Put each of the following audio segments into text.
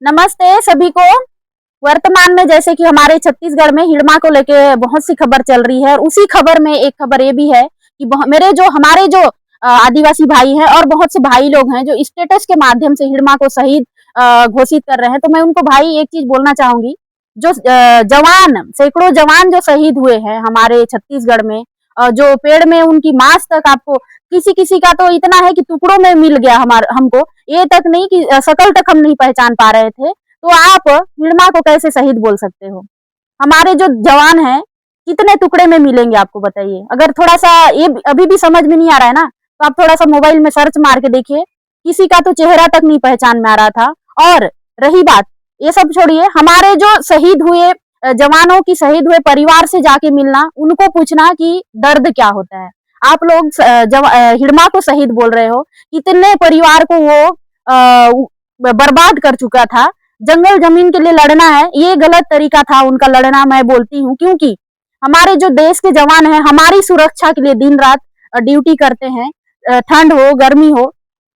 नमस्ते सभी को। वर्तमान में जैसे कि हमारे छत्तीसगढ़ में हिड़मा को लेके बहुत सी खबर चल रही है और उसी खबर में एक खबर ये भी है कि मेरे जो हमारे जो आदिवासी भाई हैं और बहुत से भाई लोग हैं जो स्टेटस के माध्यम से हिड़मा को शहीद घोषित कर रहे हैं। तो मैं उनको भाई एक चीज बोलना चाहूंगी, जो जवान सैकड़ों जवान जो शहीद हुए हैं हमारे छत्तीसगढ़ में, जो पेड़ में उनकी मांस तक आपको किसी किसी का तो इतना है कि टुकड़ों में मिल गया, हमारे हमको ये तक नहीं कि शकल तक हम नहीं पहचान पा रहे थे। तो आप हिड़मा को कैसे शहीद बोल सकते हो? हमारे जो जवान हैं कितने टुकड़े में मिलेंगे आपको बताइए। अगर थोड़ा सा ये अभी भी समझ में नहीं आ रहा है ना, तो आप थोड़ा सा मोबाइल में सर्च मार के देखिए, किसी का तो चेहरा तक नहीं पहचान में आ रहा था। और रही बात, ये सब छोड़िए, हमारे जो शहीद हुए जवानों की शहीद हुए परिवार से जाके मिलना, उनको पूछना कि दर्द क्या होता है। आप लोग हिड़मा को शहीद बोल रहे हो, कितने परिवार को वो बर्बाद कर चुका था। जंगल जमीन के लिए लड़ना है, ये गलत तरीका था उनका लड़ना, मैं बोलती हूँ। क्योंकि हमारे जो देश के जवान हैं हमारी सुरक्षा के लिए दिन रात ड्यूटी करते हैं, ठंड हो गर्मी हो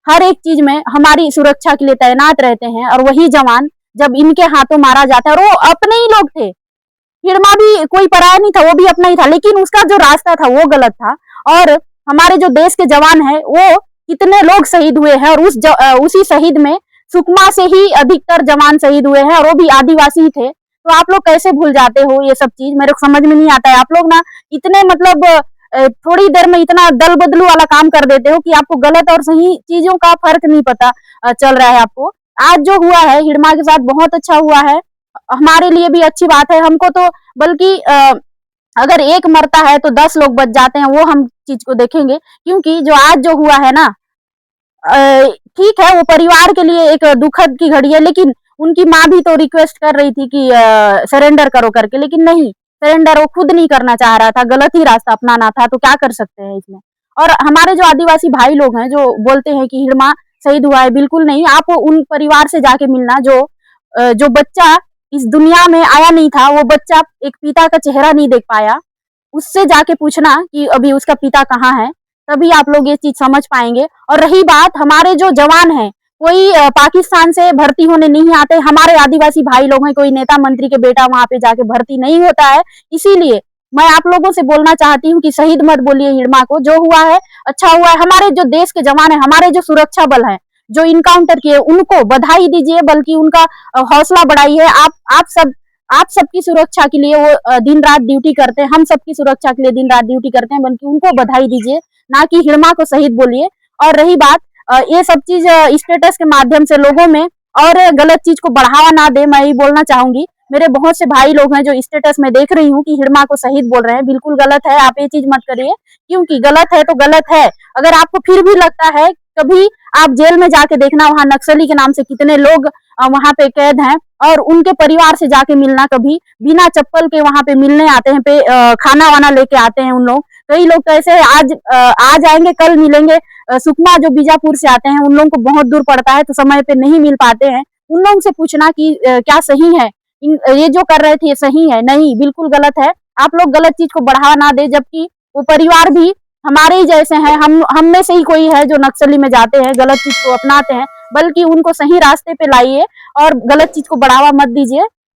हर एक चीज में हमारी सुरक्षा के लिए तैनात रहते हैं। और वही जवान जब इनके हाथों मारा जाता है, और वो अपने ही लोग थे, हिड़मा भी कोई पराया नहीं था, वो भी अपना ही था, लेकिन उसका जो रास्ता था वो गलत था। और हमारे जो देश के जवान हैं वो कितने लोग शहीद हुए हैं, और उसी शहीद में सुकमा से ही अधिकतर जवान शहीद हुए हैं और वो भी आदिवासी ही थे। तो आप लोग कैसे भूल जाते हो ये सब चीज, मेरे को समझ में नहीं आता है। आप लोग ना इतने मतलब थोड़ी देर में इतना दल बदलू वाला काम कर देते हो कि आपको गलत और सही चीजों का फर्क नहीं पता चल रहा है आपको। आज जो हुआ है हिड़मा के साथ बहुत अच्छा हुआ है, हमारे लिए भी अच्छी बात है। हमको तो बल्कि अगर एक मरता है तो 10 लोग बच जाते हैं, वो हम चीज को देखेंगे। क्योंकि जो आज जो हुआ है ना, ठीक है वो परिवार के लिए एक दुखद की घड़ी है, लेकिन उनकी माँ भी तो रिक्वेस्ट कर रही थी कि सरेंडर करो करके, लेकिन नहीं, सरेंडर वो खुद नहीं करना चाह रहा था, गलत ही रास्ता अपनाना था। तो क्या कर सकते हैं इसमें। और हमारे जो आदिवासी भाई लोग हैं जो बोलते हैं कि हिड़मा शहीद हुआ है, बिल्कुल नहीं। आप उन परिवार से जाके मिलना जो बच्चा इस दुनिया में आया नहीं था, वो बच्चा एक पिता का चेहरा नहीं देख पाया, उससे जाके पूछना कि अभी उसका पिता कहाँ है, तभी आप लोग ये चीज समझ पाएंगे। और रही बात, हमारे जो जवान हैं कोई पाकिस्तान से भर्ती होने नहीं आते, हमारे आदिवासी भाई लोग हैं, कोई नेता मंत्री के बेटा वहां पे जाके भर्ती नहीं होता है। इसीलिए मैं आप लोगों से बोलना चाहती हूँ कि शहीद मत बोलिए हिड़मा को, जो हुआ है अच्छा हुआ है। हमारे जो देश के जवान है, हमारे जो सुरक्षा बल है जो इनकाउंटर किए, उनको बधाई दीजिए, बल्कि उनका हौसला बढ़ाइए। आप सबकी सुरक्षा के लिए वो दिन रात ड्यूटी करते हैं, हम सबकी सुरक्षा के लिए दिन रात ड्यूटी करते हैं, बल्कि उनको बधाई दीजिए, ना कि हिड़मा को शहीद बोलिए। और रही बात, ये सब चीज स्टेटस के माध्यम से लोगों में और गलत चीज को बढ़ावा ना दे, मैं ये बोलना चाहूंगी। मेरे बहुत से भाई लोग हैं जो स्टेटस में देख रही हूँ कि हिड़मा को शहीद बोल रहे हैं, बिल्कुल गलत है। आप ये चीज मत करिए, क्योंकि गलत है तो गलत है। अगर आपको फिर भी लगता है, कभी आप जेल में जाके देखना, वहां नक्सली के नाम से कितने लोग वहां पे कैद हैं, और उनके परिवार से जाके मिलना। कभी बिना चप्पल के वहां पे मिलने आते हैं, खाना वाना लेके आते हैं उन लोग। कई लोग कैसे आज आएंगे कल मिलेंगे। सुकमा जो बीजापुर से आते हैं, उन लोगों को बहुत दूर पड़ता है तो समय पे नहीं मिल पाते हैं। उन लोगों से पूछना कि क्या सही है, ये जो कर रहे थे ये सही है? नहीं, बिल्कुल गलत है। आप लोग गलत चीज को बढ़ावा ना दे, जबकि वो परिवार भी हमारे ही जैसे हैं। हम में से ही कोई है जो नक्सली में जाते हैं, गलत चीज को अपनाते हैं, बल्कि उनको सही रास्ते पे लाइए और गलत चीज को बढ़ावा मत दीजिए।